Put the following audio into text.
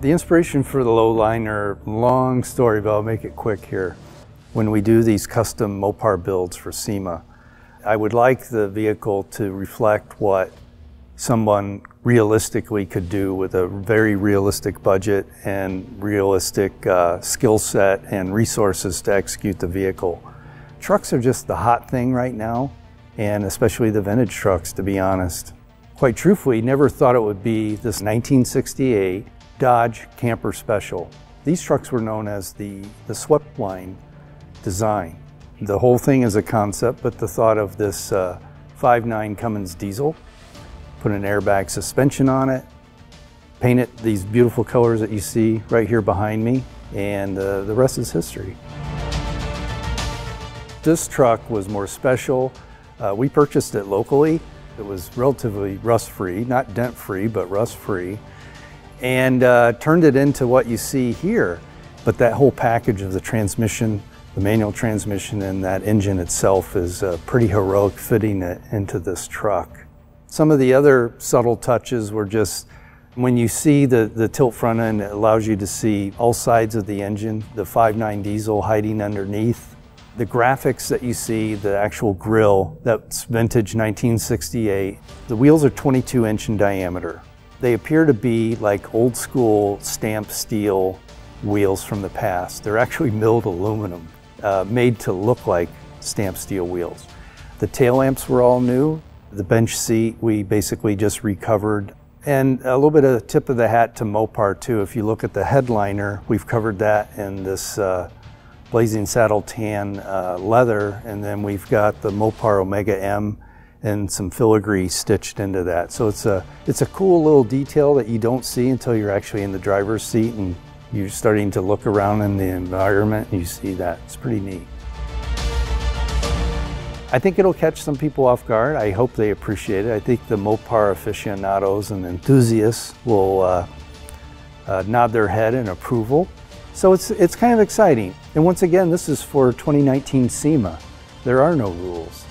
The inspiration for the Lowliner, long story, but I'll make it quick here. When we do these custom Mopar builds for SEMA, I would like the vehicle to reflect what someone realistically could do with a very realistic budget and realistic skill set and resources to execute the vehicle. Trucks are just the hot thing right now, and especially the vintage trucks, to be honest. Quite truthfully, never thought it would be this 1968 Dodge Camper Special. These trucks were known as the swept line design. The whole thing is a concept, but the thought of this 5.9 Cummins diesel, put an airbag suspension on it, paint it these beautiful colors that you see right here behind me, and the rest is history. This truck was more special. We purchased it locally. It was relatively rust-free, not dent-free, but rust-free, and turned it into what you see here. But that whole package of the transmission, the manual transmission, and that engine itself is pretty heroic fitting it into this truck. Some of the other subtle touches were just, when you see the tilt front end, it allows you to see all sides of the engine, the 5.9 diesel hiding underneath. The graphics that you see, the actual grille, that's vintage 1968. The wheels are 22-inch in diameter. They appear to be like old school stamped steel wheels from the past. They're actually milled aluminum, made to look like stamped steel wheels. The tail lamps were all new. The bench seat we basically just recovered. And a little bit of a tip of the hat to Mopar too. If you look at the headliner, we've covered that in this blazing saddle tan leather, and then we've got the Mopar Omega M and some filigree stitched into that. So it's a cool little detail that you don't see until you're actually in the driver's seat and you're starting to look around in the environment and you see that. It's pretty neat. I think it'll catch some people off guard. I hope they appreciate it. I think the Mopar aficionados and enthusiasts will nod their head in approval. So it's kind of exciting. And once again, this is for 2019 SEMA. There are no rules.